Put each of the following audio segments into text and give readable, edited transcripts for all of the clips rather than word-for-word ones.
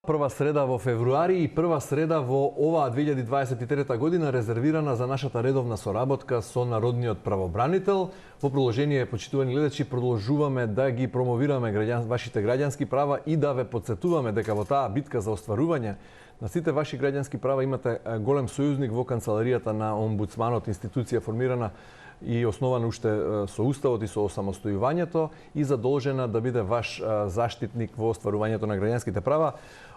Прва среда во февруари и прва среда во оваа 2023 година резервирана за нашата редовна соработка со Народниот правобранител. Во продолжение, почитувани гледачи, продолжуваме да ги промовираме вашите граѓански права и да ве подсетуваме дека во таа битка за остварување на сите ваши граѓански права имате голем сојузник во канцеларијата на омбудсманот, институција формирана и основана уште со Уставот и со осамостојувањето и задолжена да биде ваш заштитник во остварувањето на граѓанските права.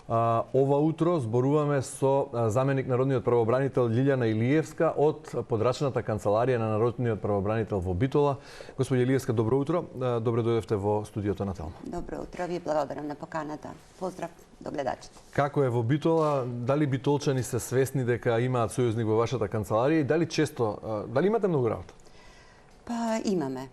Ова утро зборуваме со заменик народниот правобранител Лилјана Илиевска од подрачната канцеларија на народниот правобранител во Битола. Господи Илиевска, добро утро. Добре дојдовте во студиото на Телма. Добро утро, ви благодарам на поканата. Поздрав до гледачите. Како е во Битола? Дали битолчани се свесни дека имаат сојузник во вашата канцеларија и дали дали имате многу работа? Па имаме.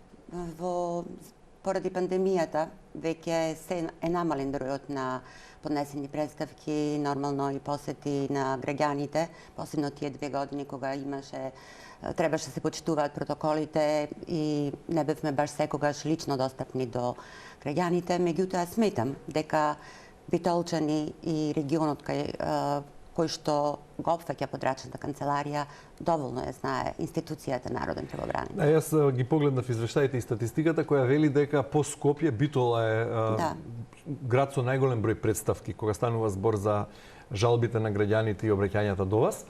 Поради пандемијата веќе се е намален бројот на поднесени представки, нормално и посети на граѓаните, посебно тие 2 години кога требаше се почитуваат протоколите и не бевме баш секогаш лично достапни до граѓаните. Меѓутоа сметам дека битолчани и регионот кој што го опфаќа подрачната канцеларија, доволно ја знае институцијата Народен правобранител. Јас ги погледнав извештаите и статистиката која вели дека по Скопје Битола е град со најголем број представки кога станува збор за жалбите на граѓаните и обраќањата до вас.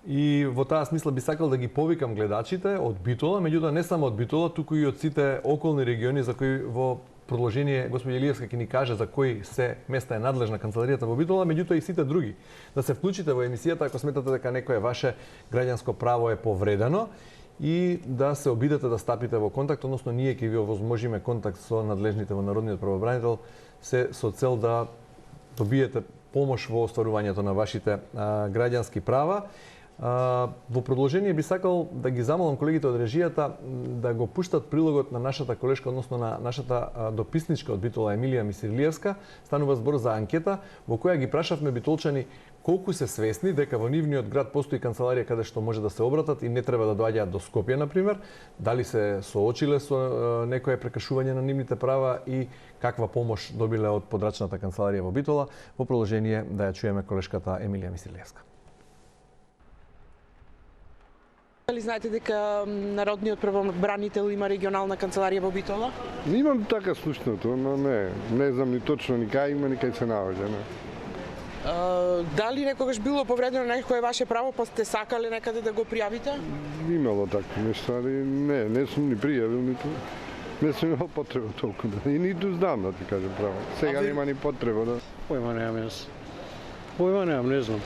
И во таа смисла би сакал да ги повикам гледачите од Битола, меѓутоа не само од Битола, туку и од сите околни региони за кои во продолжение господи Илиевска ќе ни каже за кои се места е надлежна канцеларијата во Битола, меѓутоа и сите други. Да се вклучите во емисијата ако сметате дека некое ваше граѓанско право е повредено и да се обидете да стапите во контакт, односно ние ќе ви овозможиме контакт со надлежните во Народниот правобранител се со цел да добиете помош во остварувањето на вашите граѓански права. Во продолжение би сакал да ги замолам колегите од режијата да го пуштат прилогот на нашата колешка, односно на нашата дописничка од Битола Емилија Мисирлиевска. Станува збор за анкета во која ги прашавме битолчани колку се свесни дека во нивниот град постои канцеларија каде што може да се обратат и не треба да доаѓаат до Скопје, например, дали се соочиле со некое прекршување на нивните права и каква помош добиле од подрачната канцеларија во Битола. Во продолжение да ја чуеме колешката Емилија Мисирлиевска. Дали знаете дека Народниот правобранител има регионална канцеларија во Битола? Имам така слушнато, но не знам ни точно ни кај има, ни кај се наоѓа. Дали некогаш било повредено некое ваше право, па сте сакале некаде да го пријавите? Имало такви нешта, али не сум ни пријавил, ниту не сум имал потреба толку да. И ниту знам да ти кажам право. Сега нема ни потреба да. Појма немам јас. Појма немам, не знам.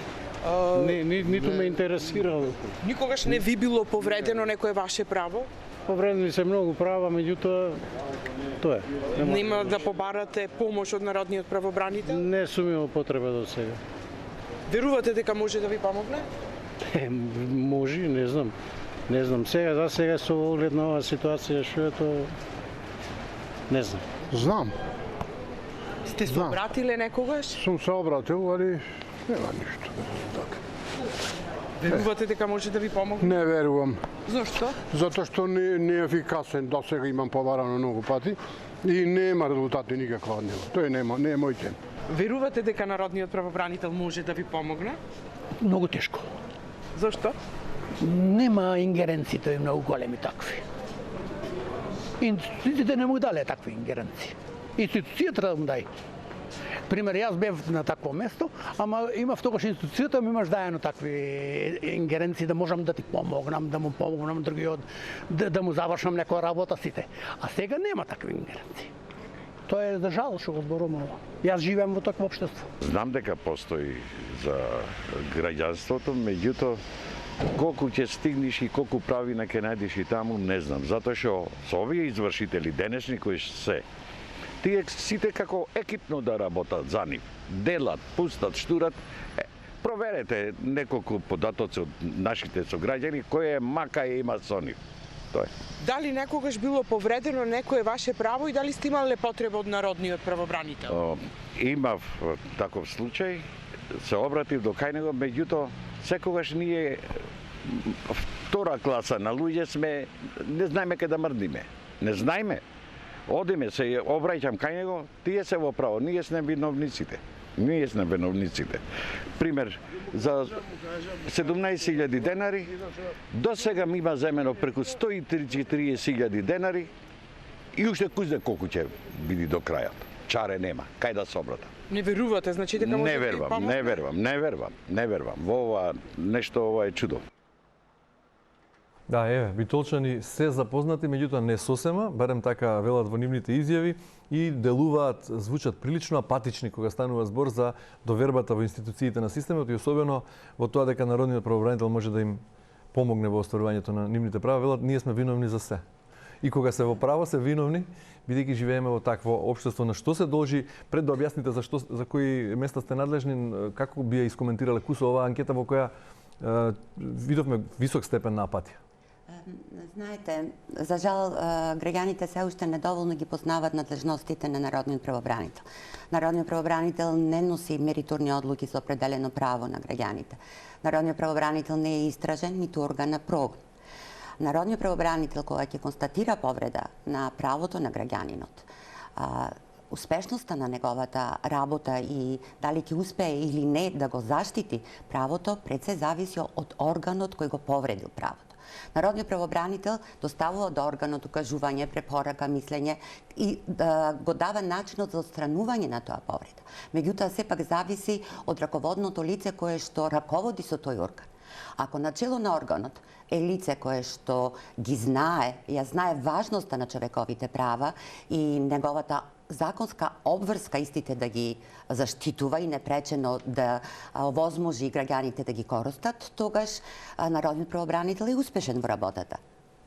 Ниту ме интересира. Никогаш не ви било повредено некое ваше право? Повредени се многу права, меѓутоа тоа е. Нема да побарате помош од Народниот правобранител? Не сум имал потреба до сега. Верувате дека може да ви помогне? Може, не знам. Не знам. За сега со оглед на оваа ситуација што е тоа не знам. Знам. Сте се обратиле некогаш? Сум се обратил, али нема ништо. Верувате дека може да ви помогне? Не верувам. Зошто? Затоа што не е ефикасен, до сега имам побарано многу пати и нема резултати никаква од него. Тој не е мој тем. Верувате дека Народниот правобранител може да ви помогне? Многу тешко. Зошто? Нема ингеренциите многу големи такви. Институциите не му дале такви ингеренции. Институцијата треба да му дај. Пример, јас бев на такво место, ама имав тогаш институцијата ми имаш дајано такви ингеренции да можам да ти помогнам, да му помогнам другиот, да му завршам некоја работа сите. А сега нема такви ингеренции. Тоа е за жал што го зборувам ова. Јас живеам во такво општество. Знам дека постои за граѓанството, меѓутоа колку ќе стигнеш и колку правина ќе најдеш и таму, не знам. Затоа што со овие извршители денешни кои се тие сите како екипно да работат за нив. Делат, пустат, штурат. Проверете неколку податоци од нашите сограѓани кој е мака и има со нив. Тоа е. Дали некогаш било повредено некое ваше право и дали сте имале потреба од Народниот правобранител? Имав таков случај, се обратив до кај него, меѓутоа секогаш ние втора класа на луѓе сме, не знаеме каде да мрдиме. Не знаеме. Одиме се, обраќам кај него, тие се во право, ние сме виновниците. Ние сме виновниците. Пример, за 17.000 денари, до сега ми има земено преку 130.000 денари и уште кој знае колку ќе биде до крајот. Чаре нема, кај да се обрата. Не верувате, значи дека може да помогне? Не верувам. Во ова нешто, ова е чудо. Да, еве, битолчани се запознати, меѓутоа не сосема, барем така велат во нивните изјави, и делуваат, звучат прилично апатични кога станува збор за довербата во институциите на системот и особено во тоа дека народниот правобранител може да им помогне во остварувањето на нивните права. Велат, ние сме виновни за се. И кога се во право се виновни, бидејќи живееме во такво општество, на што се должи, пред да објасните за кои места сте надлежни, како би ја искоментирале кусо оваа анкета во која видовме висок степен на апатија? Знаете, за жал, граѓаните се уште недоволно ги познават надлежностите на народниот правобранител. Народниот правобранител не носи меритурни одлуки за определено право на граѓаните. Народниот правобранител не е истражен, ниту орган на прогон. Народниот правобранител, кога ќе констатира повреда на правото на граѓанинот, успешноста на неговата работа и дали ќе успее или не да го заштити правото, пред се зависи од органот кој го повредил правото. Народниот правобранител доставува до органот укажување, препорака, мислење и го дава начинот за отстранување на тоа повреда. Меѓутоа, сепак зависи од раководното лице кое што раководи со тој орган. Ако начело на органот е лице кое што ги знае, ја знае важноста на човековите права и неговата законска обврска истите да ги заштитува и непречено да овозможи граѓаните да ги користат, тогаш народниот правобранител е успешен во работата.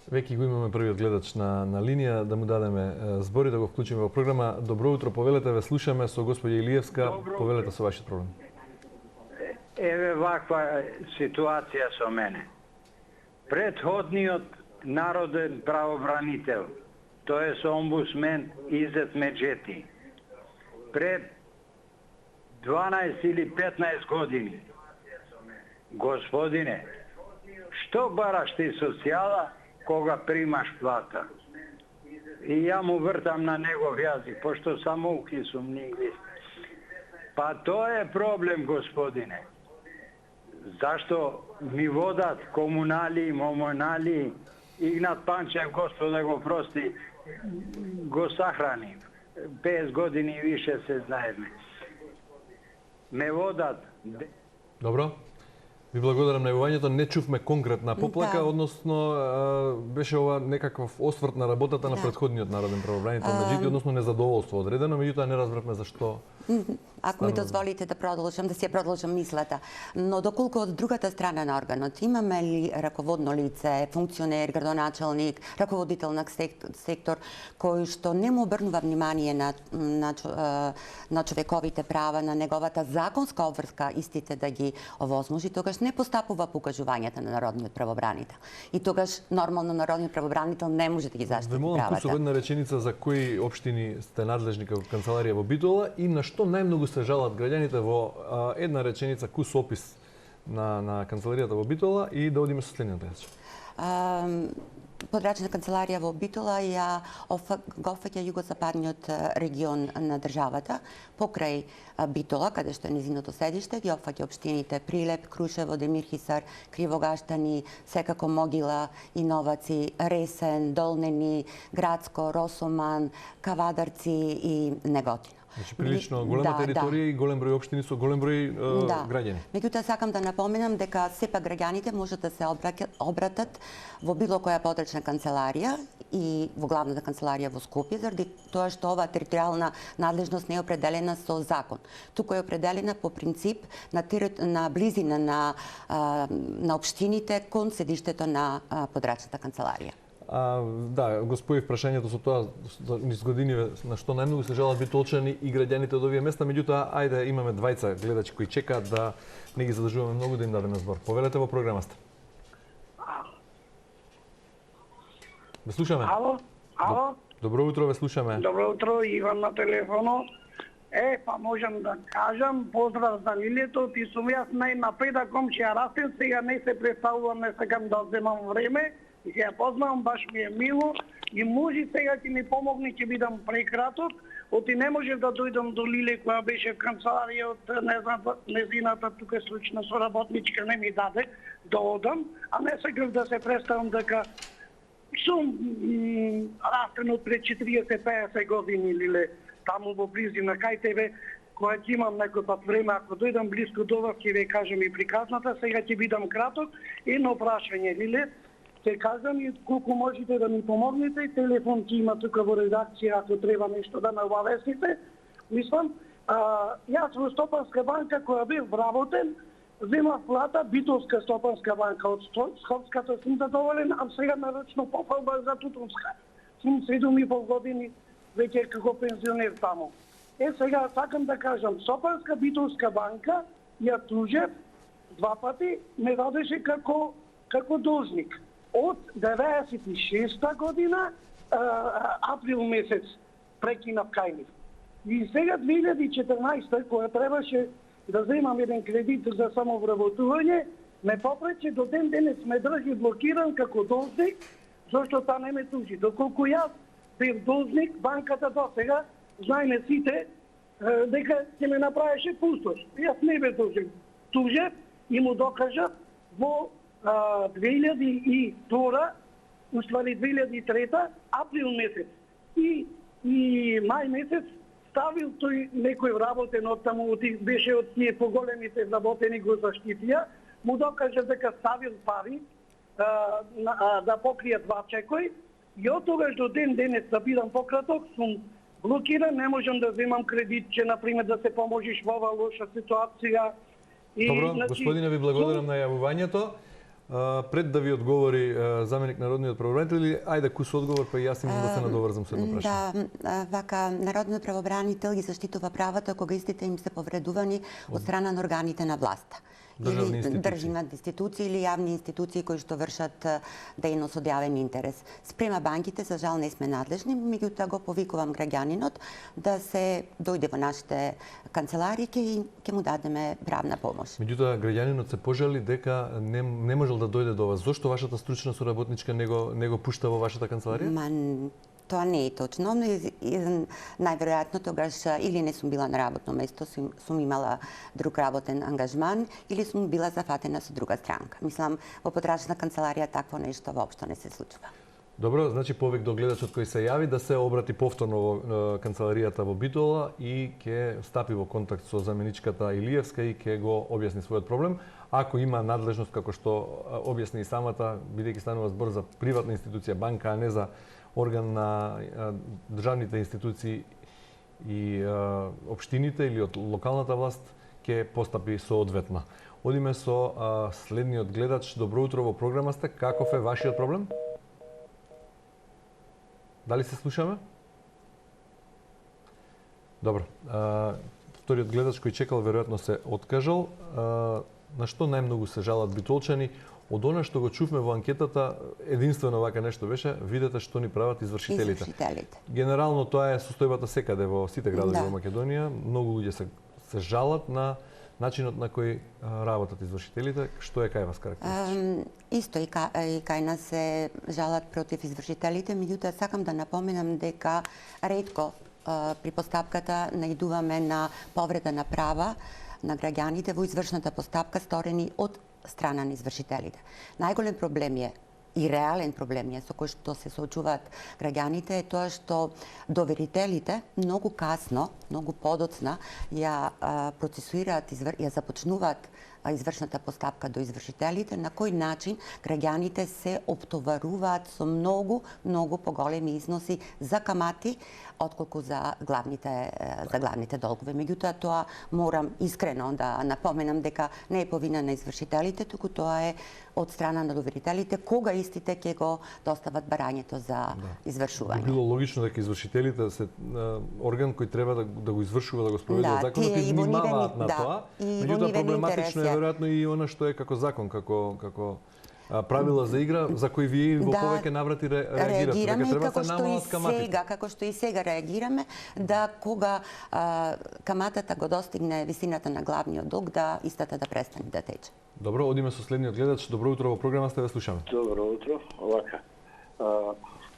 Веќе го имаме првиот гледач на линија, да му дадеме збори, да го вклучиме во програма. Добро утро, повелете, ве слушаме со господја Илиевска. Повелете со вашиот проблем. Еве ваква ситуација со мене. Претходниот народен правобранител, тој е омбудсмен Изет Меджети, пред 12 или 15 години. Господине, што бараш ти социјала кога примаш плата? И ја му вртам на негов јазик, пошто самоуки сум нингвист. Па тоа е проблем, господине. Зашто ми водат комунали, момонали, Игнат Панчев, Господа го прости, го сахрани. 5 години и више се знаеме. Ме водат. Добро. Ви благодарам на јавувањето. Не чувме конкретна поплака, односно беше ова некаков осврт на работата на претходниот народен правобранител Меджети, односно незадоволство одредено, меѓутоа не разбравме зашто. Ако ми дозволите да продолжам, да си ја продолжам мислата. Но доколку од другата страна на органот имаме ли раководно лице, функционер, градоначалник, раководител на сектор, кој што не му обрнува внимание на човековите права, на неговата законска обврска истите да ги овозможи, тогаш не постапува по укажувањата на народниот правобранител. И тогаш нормално народниот правобранител не може да ги заштити правата. Ве една реченица за кои општини сте надлежни како канцеларија во Битола и на што најмногу се жалат граѓаните во една реченица кус опис на канцеларијата во Битола и да одиме со следниот гледач. Подрачна канцеларија во Битола го опфаќа југозападниот регион на државата, покрај Битола, каде што е незиното седиште, ги опфаќа општините Прилеп, Крушево, Демирхисар, Кривогаштани, секако Могила, Иноваци, Ресен, Долнени, Градско, Росоман, Кавадарци и Неготино. Значи прилично голема територија и голем број општини со голем број граѓани. Меѓутоа сакам да напоменам дека сепак граѓаните можат да се обратат во било која подрачна канцеларија и во главната канцеларија во Скопје, заради тоа што оваа територијална надлежност не е определена со закон. Туку е определена по принцип на близина на општините кон седиштето на подрачната канцеларија. Да, го споив прашањето со тоа низ години на што најмногу се жалат битолчани и граѓаните од овие места, меѓутоа ајде имаме двајца гледачи кои чекаат да не ги задржуваме многу да им дадеме збор. Повелете во програма сте. Ве слушаме. Ало? Добро утро, ве слушаме. Добро утро, Иван на телефонот. Па можам да кажам, поздрав за Лилето, ти сум јас најнапреда комшија Растен, сега не се представувам, не сакам да земам време, И ќе ја познавам, баш ми е мило и може сега ќе ми помогне, ќе бидам прекраток. Оти не можев да дојдам до Лиле која беше в канцеларија од незината тука случна соработничка не ми даде да одам, а не сакав да се представам дека сум растен од пред 40-50 години, Лиле, таму во близина кај тебе, која ќе имам некој пат време, ако дојдам близко до вас, ќе ве кажам и приказната, сега ќе бидам краток. Едно прашање, Лиле, ќе кажам и колку можете да ми помогнете, телефон ќе има тука во редакција, ако треба нешто да ме обавестите. Мислам, јас во Стопанска банка која бев вработен, земав плата, Битолска Стопанска банка, од Скопската сум задоволен, а сега нарочно пофалба за Тутунска. Сум 7,5 години веќе како пензионер таму. Сега сакам да кажам, Стопанска Битолска банка ја тужев 2 пати, ме дадеше како должник. Од 96-та година, април месец, прекинав кај нив. И сега 2014-та, која требаше да земам еден кредит за самовработување, ме попрече до ден денес ме држи блокиран како должник, зашто та не ме тужи. Доколку јас бев должник, банката до сега, знаеме сите, дека ќе ме направеше пустош. Јас не бев должник. Тужев и му докажав во 2002, уствари 2003, април месец и мај месец ставил тој некој вработен од таму, беше од тие поголемите вработени, го заштитија, му докаже дека ставил пари да покријат 2 чекои и од тогаш до ден денес, да бидам пократок, сум блокиран, не можам да земам кредитче, например, да се поможиш во оваа лоша ситуација. Добро, господине, ви благодарам на јавувањето. Пред да ви одговори заменик народниот правобранител, ајде кус одговор, па и јас имам да се надоврзам со едно прашање. Да, вака народниот правобранител ги заштитува правата кога истите им се повредувани од страна на органите на власта. Државни институции или јавни институции кои што вршат дејност од јавен интерес. Спрема банките, за жал не сме надлежни, меѓутоа го повикувам граѓанинот да се дојде во нашите канцеларии и ќе му дадеме правна помош. Меѓутоа граѓанинот се пожали дека не можел да дојде до вас. Зошто вашата стручна соработничка не го пушта во вашата канцеларија? Тоа не е точно. Најверојатно тогаш или не сум била на работно место, сум имала друг работен ангажман, или сум била зафатена со друга странка. Мислам, во потрачна канцеларија такво нешто воопшто не се случува. Добро, значи повик до гледачот кој се јави да се обрати повторно во канцеларијата во Битола и ќе стапи во контакт со заменичката Илиевска и ќе го објасни својот проблем. Ако има надлежност, како што објасни и самата, бидејќи станува збор за приватна институција, банка, а не за орган на државните институции и општините или од локалната власт, ќе постапи соодветно. Одиме со следниот гледач. Добро утро, во програма сте. Каков е вашиот проблем? Дали се слушаме? Добро. Вториот гледач кој чекал веројатно се откажал. На што најмногу се жалат битолчани? Од она што го чувме во анкетата, единствено вака нешто беше, видете што ни прават извршителите. Генерално тоа е состојбата секаде во сите градови во Македонија. Многу луѓе се жалат на начинот на кој работат извршителите. Што е кај вас карактеристично? Исто и кај нас се жалат против извршителите, меѓутоа сакам да напоменам дека ретко при постапката наидуваме на повреда на права на граѓаните во извршната постапка сторени од страна на извршителите. Најголем проблем е и реален проблем е со кој што се соочуваат граѓаните е тоа што доверителите многу касно, многу подоцна ја процесуираат, ја започнуваат извршната постапка до извршителите, на кој начин граѓаните се оптоваруваат со многу поголеми износи за камати отколку за главните долгови. Меѓутоа тоа морам искрено да напоменам дека не е по вина на извршителите, туку тоа е од страна на доверителите кога истите ќе го достават барањето за извршување. Било логично дека извршителите се орган кој треба да го извршува, да го спроведува законот и внимаваат на тоа. Меѓутоа проблематично е веројатно и она што е како закон, како правила за игра за кои вие во повеќе наврати реагирате. Реагираме Дека треба како се што и намалат каматите. сега, како што и сега реагираме, да кога каматата го достигне висината на главниот долг, да истата да престане да тече. Добро, одиме со следниот гледач. Добро утро во програма, сте ве слушаме. Добро утро. Овака,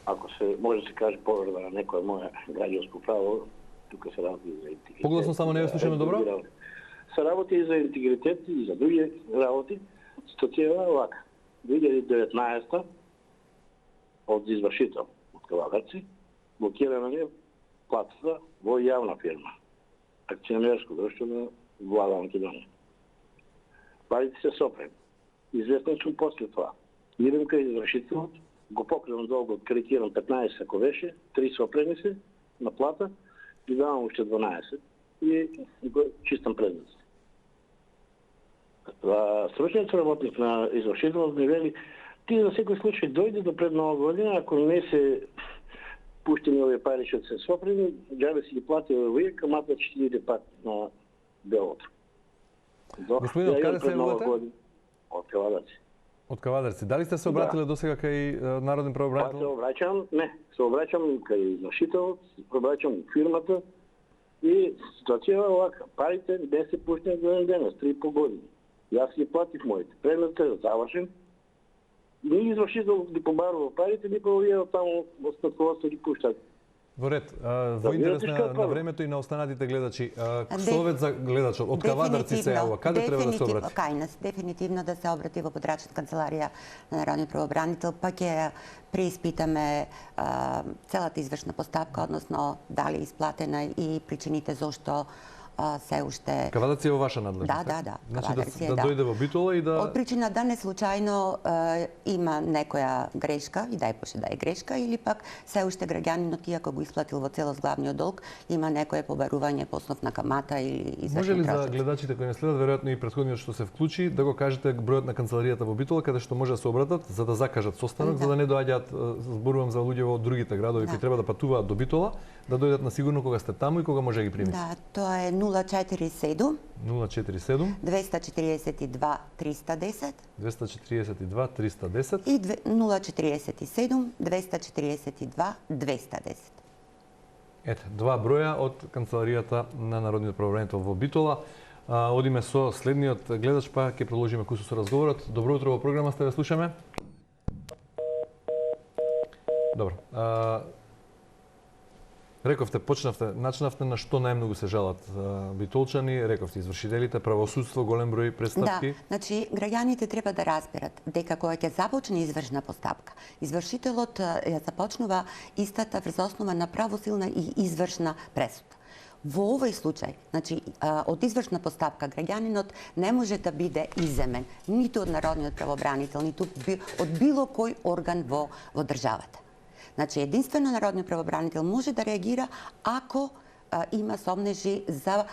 ако се може да се каже повреда на некое мое граѓанско право, тука се работи за интегритет. Погласно само не ве слушаме добро. Се работи и за интегритет и за други работи. Ситуацијава овака. 2019 од извршител од Кавадарци блокирана е платата во јавна фирма, акционерско друштво на влада на Македонија. Парите се сопрени. Известен сум после това. Идем кај извршителот, го покривам долго, кредитирам 15 ако беше, 3 сопрени се на плата, и давам уште 12 и го чистам предници. Срочниот работник на извршителот ми вели, ти за секој случај дојде до пред нова година, ако не се пуштени овие пари што се сопрени, џабе си ги плати овие, камата ќе ти иде пак на белото. Господин, од каде се јавувате? Од Кавадарци. Од Кавадарци. Дали сте се обратиле досега кај народен правобранител? Се обраќам, не. Се обраќам кај извршителот, се обраќам фирмата и ситуацијава овака. Парите не се пуштени до еден денес, 3,5 години. Јас ги платив моите. Предметот е завршен. Ни извршител ги побарува парите, ни овие таму остатковото ги пуштат. Во ред, во интерес на времето и на останатите гледачи, совет за гледачот, од Кавадарци се јавува, каде треба да се обрати? Кај нас, дефинитивно да се обрати во подрачната канцеларија на народниот правобранител, па ќе преиспитаме целата извршна поставка, односно дали е исплатена и причините зошто се уште... Кавадарци е во ваша надлежност? Да. Значи да дојде во Битола и да... Од причина да не случајно има некоја грешка, и дај Боже да е грешка, или пак се уште граѓанинот, иако го исплатил во целост главниот долг, има некое побарување по основ на камата или извршни Може ли за трошоци. гледачите кои не следат, веројатно и претходниот што се вклучи, да го кажете бројот на канцеларијата во Битола, каде што може да се обратат, за да закажат состанок, за да не доаѓаат, зборувам за луѓе во другите градови кои треба да патуваат до Битола, да дојдат на сигурно кога сте таму и кога може да ги примите. Да, тоа е 047 047 242 310 242 310 и 047 242 210. Ете, два броја од канцеларијата на народниот правобранител во Битола. Одиме со следниот гледач, па ќе продолжиме кусо со разговорот. Добро утро во програма, сте ве слушаме. Добро. Рековте, начнавте на што најмногу се жалат битолчани, рековте извршителите, правосудство, голем број престапки. Да, значи граѓаните треба да разберат дека кога ќе започне извршна постапка, извршителот ја започнува истата врз основа на правосилна и извршна пресуда. Во овој случај, значи од извршна постапка граѓанинот не може да биде иземен ниту од народниот правобранител, ниту од било кој орган во државата. Значи, единствено народниот правобранител може да реагира ако има сомнежи за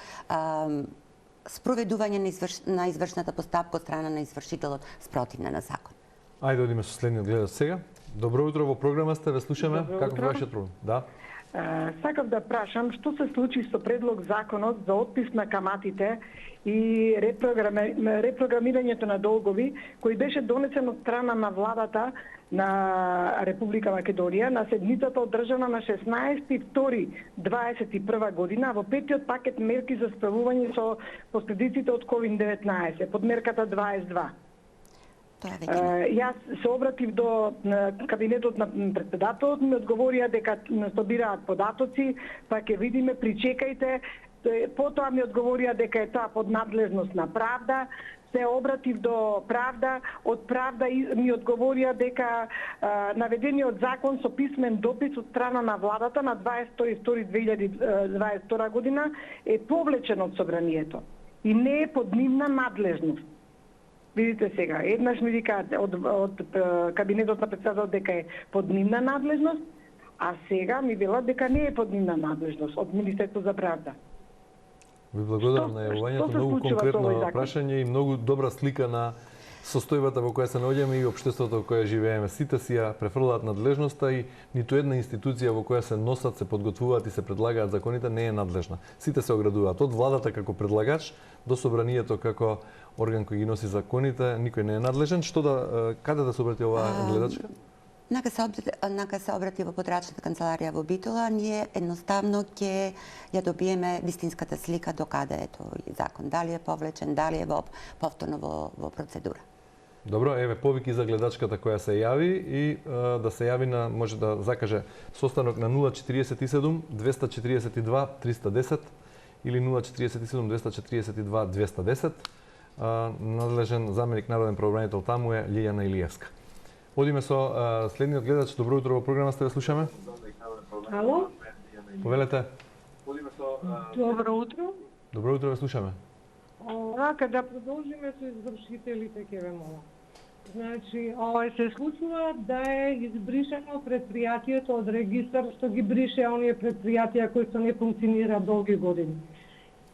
спроведување на извршната постапка од страна на извршителот спротивна на закон. Ајде одиме со следниот гледач сега. Добро утро во програма, сте ве слушаме. Како е вашиот проблем? Да. Сакав да прашам што се случи со предлог законот за отпис на каматите и репрограмирањето на долгови, кој беше донесен од страна на владата на Република Македонија на седмицата одржана на 16.2.21 година во петиот пакет мерки за справување со последиците од COVID-19, под мерката 22. Јас се обратив до кабинетот на претседателот, ми одговорија дека собираат податоци, па ќе видиме, причекајте. Потоа ми одговорија дека е тоа под надлежност на Правда. Се обратив до Правда, од Правда ми одговорија дека наведениот закон со писмен допис од страна на владата на 22.2.2022 година е повлечен од собранието и не е под нивна надлежност. Видите сега, еднаш ми викаат од кабинетот на председателот дека е под нивна надлежност, а сега ми велат дека не е под нивна надлежност од Министерството за правда. Ви благодарам на јавувањето, многу конкретно прашање и многу добра слика на состојбата во која се наоѓаме и општеството во кое живееме. Сите си ја префрлаат надлежноста и ниту една институција во која се носат, се подготвуваат и се предлагаат законите не е надлежна. Сите се оградуваат од владата како предлагач до собранието како орган кој ги носи законите, никој не е надлежен. Каде да се обрати оваа гледачка? Нака се обрати во потрачната канцеларија во Битола, ние едноставно ќе ја добиеме вистинската слика до каде е тој закон, дали е повлечен, дали е повторно во процедура. Добро, еве повики за гледачката која се јави и да се јави може да закаже состанок на 047 242 310 или 047 242 210. Надлежен заменик народен правобранител таму е Лиљана Илиевска. Одиме со следниот гледач. Добро утро, во програмата ве слушаме. Ало? Повелете. Добро утро. Добро утро, ве слушаме. Рака да продолжиме со извршителите, ќе ве молам. Значи, се случува да е избришено предпријатието од регистар, што ги брише оние предпријатија кои не функционира долги години.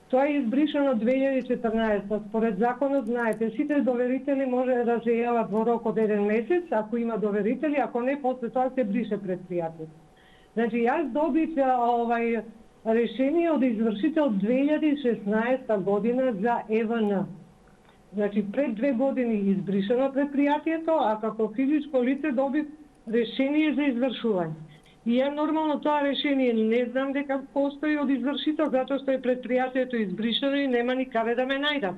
Тоа е избришено 2014. Според законот, знаете, сите доверители може да се јават во рок од 1 месец, ако има доверители, ако не, после тоа се брише предпријатието. Значи, јас добив решение од извршител 2016 година за ЕВН. Значи, пред 2 години избришено предпријатието, а како физичко лице добив решение за извршување. И ја нормално тоа решение не знам дека постои од извршител, затоа што е предпријатието избришено и нема ни каде да ме најдат.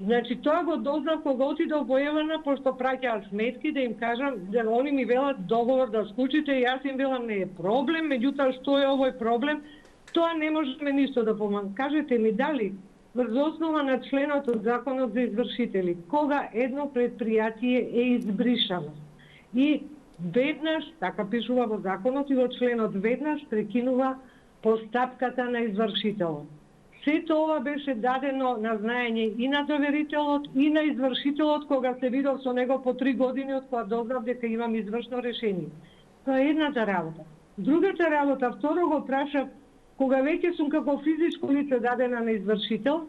Значи, тоа го дознав кога отидов во ЕВН, пошто праќаат сметки, да им кажам, да они ми велат договор да склучите, и јас им велам не е проблем, меѓутоа што е овој проблем, тоа не можеме ништо да помагаме. Кажете ми дали врз основа на членот од законот за извршители, кога едно предпријатие е избришано и веднаш, така пишува во законот и во членот, веднаш прекинува постапката на извршителот. Сето ова беше дадено на знаење и на доверителот и на извршителот кога се видов со него по 3 години од кога дознав дека имам извршно решение. Тоа е едната работа. Другата работа, второ го прашав, кога веќе сум како физичко лице дадена на извршител,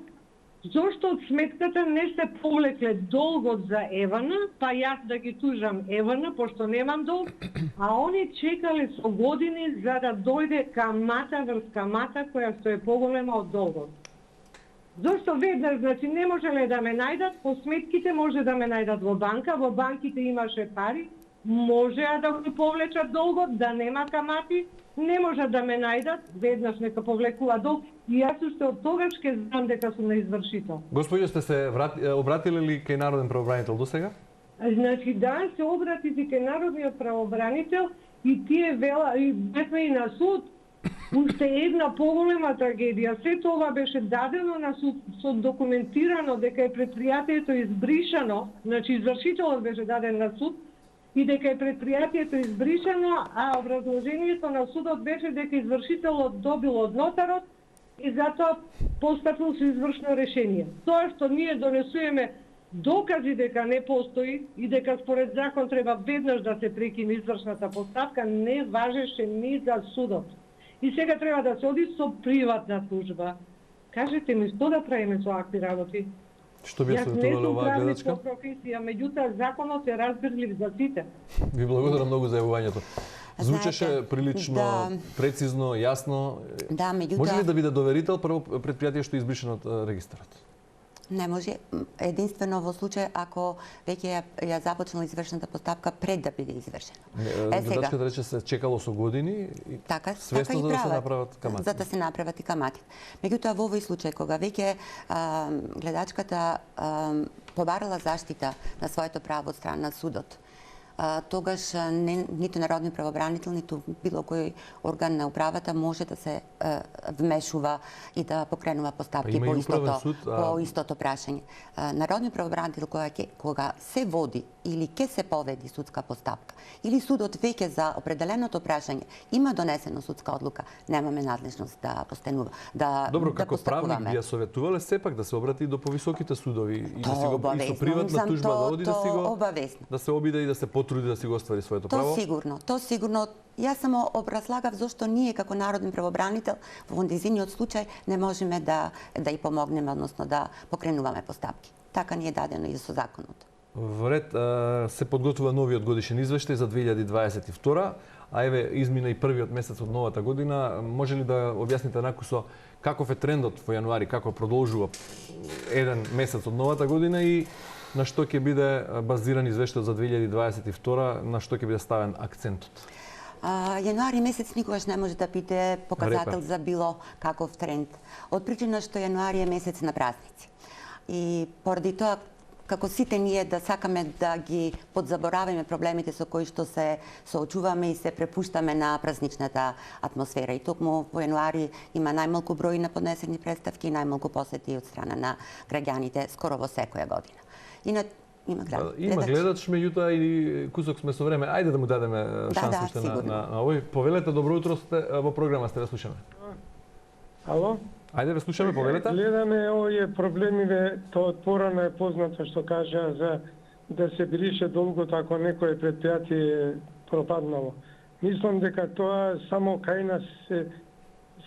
зошто од сметката не се повлекле долгот за ЕВН, па јас да ги тужам ЕВН, пошто немам долг, а они чекале со години за да дојде камата врз камата која што е поголема од долгот. Зошто веднаш, значи не можеле да ме најдат, по сметките може да ме најдат во банка, во банките имаше пари, можеа да го повлечат долгот, да нема камати, не можат да ме најдат, веднаш нека повлекува долг, и јас уште од тогаш ќе знам дека сум на извршител. Господино, сте се обратиле ли кај народен правобранител до сега? Значи да, се обратите кај народниот правобранител и тие и бевме и на суд. Уште една поголема трагедија. Сето ова беше дадено на суд, со документирано дека е предпријатието избришано, значи извршителот беше даден на суд, и дека е предпријатието избришано, а образложението на судот беше дека извршителот добил од нотарот и затоа постапил со извршно решение. Тоа што ние донесуваме докази дека не постои и дека според закон треба веднаш да се прекине извршната постапка, не важеше ни за судот. И сега треба да се оди со приватна тужба. Кажете ми, што да правиме со акти работи? Што би советувале оваа гледачка? Јас не сум професија, меѓутоа законот е разбирлив за сите. Ви благодарам многу за јавувањето. Звучеше прилично прецизно, јасно. Да, меѓутоа... Може ли да биде доверител прво предпријатие што е избришено од регистарот? Не може, единствено во случај ако веќе ја започнала извршената постапка пред да биде извршена. Гледачката рече се чекало со години, свесно за да се направат камати. За да се направат и камати. Меѓутоа во овој случај кога веќе гледачката побарала заштита на своето право од страна на судот, тогаш ниту народни правобранител, ниту било кој орган на управата може да се вмешува и да покренува постапки по истото прашање. Народни правобранител кога се води или ке се поведи судска постапка, или судот веќе за определеното прашање има донесено судска одлука, немаме надлежност да постанува, да Добро, како правник би ја советувале сепак да се обрати до повисоките судови и да си го со приватна тужба да оди да се обиде и да се потруди да си го оствари своето право? То сигурно. Јас само образлагав зашто ние како народен правобранител во незиниот случај не можеме да ја помогнеме, односно да покренуваме постапки. Така ни е дадено и со законот. Во ред, се подготвува новиот годишен извештај за 2022, а еве измина и првиот месец од новата година. Може ли да објасните накусо каков е трендот во јануари, како продолжува еден месец од новата година и на што ќе биде базиран извештајот за 2022, на што ќе биде ставен акцентот? Јануари месец никогаш не може да биде показател за било каков тренд. Од причина што јануари е месец на празници. И поради тоа, како сите ние да сакаме да ги подзабораваме проблемите со кои што се соочуваме и се препуштаме на празничната атмосфера. И токму во јануари има најмалку број на поднесени представки и најмалку посети од страна на граѓаните скоро во секоја година. Има гледач, меѓутоа и кусок сме со време. Ајде да му дадеме шанс уште на овој. Повелете, добро утро, сте во програма, сте, ве слушаме. Ало? Ајде, ве слушаме, повелете. Гледаме овие проблемиве, тоа порано е познато што кажа за да се брише долгот ако некое предпријатие пропаднало. Мислам дека тоа само кај нас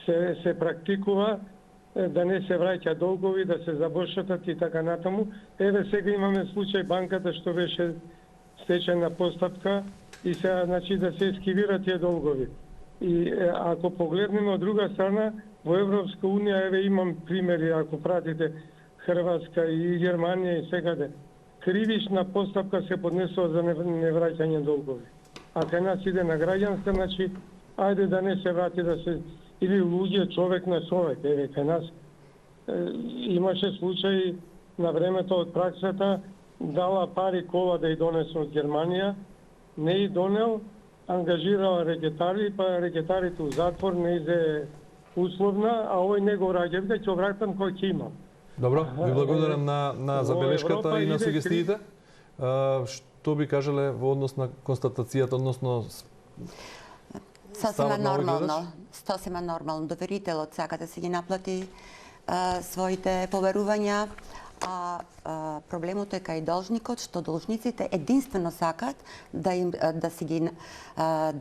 се практикува, да не се враќа долгови, да се забошатат и така натаму. Еве сега имаме случај банката што беше стечајна постапка и сега значи да се ескивираат тие долгови. И ако погледнеме од друга страна, во Европска унија, еве имам примери, ако пратите Хрватска и Германија и секаде, кривична постапка се поднесува за невраќање долгови. А кај нас иде на граѓанска, значи ајде да не се врати, да се или луѓе човек на човек. Еве кај нас имаше случај на времето од праксата, дала пари кола да ја донесе од Германија, не ја донел, ангажирала рекетари, па рекетарите у затвор, не изе условна, а овој не го враќа, дека ќе вратам кој ќе имам. Добро, ви благодарам на забелешката и на сугестиите. Што би кажале во однос на констатацијата, односно Сосема нормално. Доверителот сака да се ги наплати своите поверувања, а проблемот е кај должникот, што должниците единствено сакат да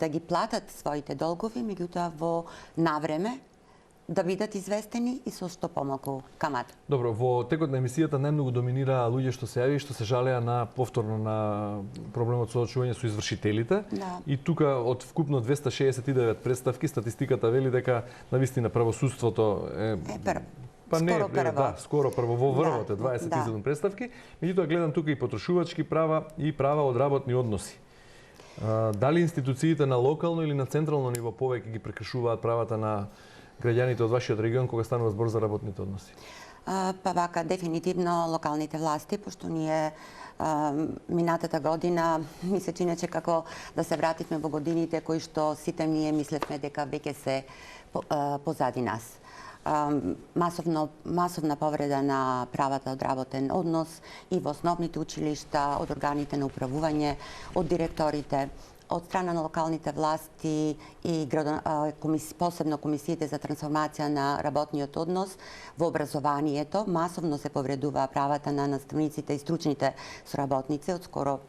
ги платат своите долгови, меѓутоа во навреме, да бидат известени и со што помалку камата. Добро, во текот на емисијата најмногу доминира луѓе што се јави, што се жалеа на повторно на проблемот со соочување со извршителите. Да. И тука од вкупно 269 представки, статистиката вели дека навистина правосудството е скоро прво во врвот е 27 представки. Меѓутоа гледам тука и потрошувачки права и права од работни односи. Дали институциите на локално или на централно ниво повеќе ги прекршуваат правата на граѓаните од вашиот регион кога станува збор за работните односи? Па вака, дефинитивно локалните власти, пошто ние минатата година ми се чинеше како да се вративме во годините кои што сите ние мислевме дека веќе се позади нас. Масовна повреда на правата од работен однос и во основните училишта, од органите на управување, од директорите, од страна на локалните власти и посебно комисиите за трансформација на работниот однос во образованието, масовно се повредува правата на наставниците и стручните соработници од скоро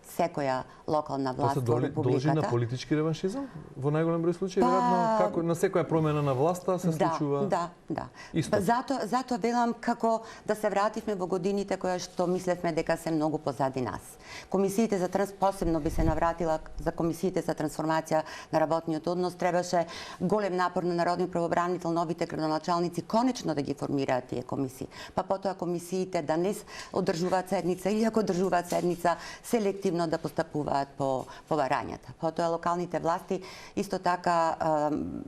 секоја локална власт во републиката. Тоа се должи на политички реваншизам во најголем број случаи, веројатно како на секоја промена на власта се случува. Да. Исто. Затоа велам како да се вративме во годините кои што мислевме дека се многу позади нас. Комисиите за посебно би се навратила за комисиите за трансформација на работниот однос, требаше голем напор на народни правобранител, новите градоначалници конечно да ги формираат тие комисии. Па потоа комисиите да не одржуваат седница или ако одржуваат седница селективно да постапуваат по барањата. Потоа локалните власти исто така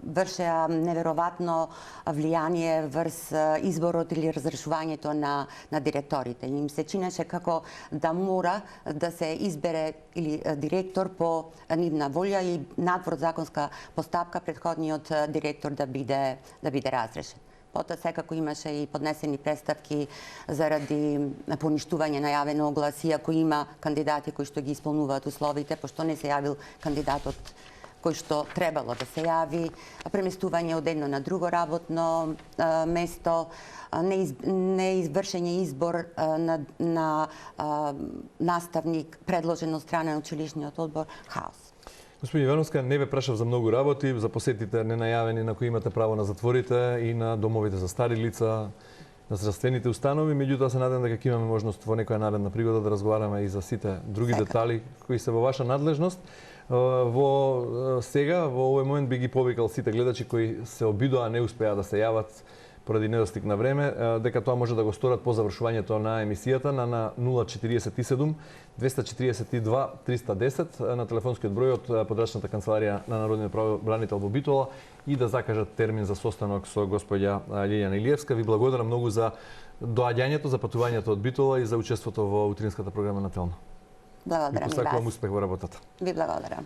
вршеа неверојатно влијание врз изборот или разрешувањето на директорите. Им се чинеше како да мора да се избере или директор по нивна волја и надвор законска постапка претходниот директор да биде разрешен. Потоа секако имаше и поднесени представки заради поништување на јавен оглас, иако има кандидати кои што ги исполнуваат условите, пошто не се јавил кандидатот кој што требало да се јави, преместување од едно на друго работно место, неизвршење избор на наставник предложен од страна на училишниот одбор, хаос. Господин Ивановска, не ве прашав за многу работи, за посетите ненајавени на кои имате право на затворите и на домовите за стари лица, на здравствените установи, меѓутоа се надевам дека ќе имаме можност во некоја наредна пригода да разговараме и за сите други детали кои се во ваша надлежност. Сега, во овој момент би ги повикал сите гледачи кои се обидоа, не успеа да се јават поради недостиг на време, дека тоа може да го сторат по завршувањето на емисијата на 047 242 310 на телефонскиот број од подрачната канцеларија на Народниот правобранител во Битола и да закажат термин за состанок со господја Лилјана Илиевска. Ви благодарам многу за доаѓањето, за патувањето од Битола и за учеството во утринската програма на Телно. Благодарам и вас. Посакувам успех во работата. Ви благодарам.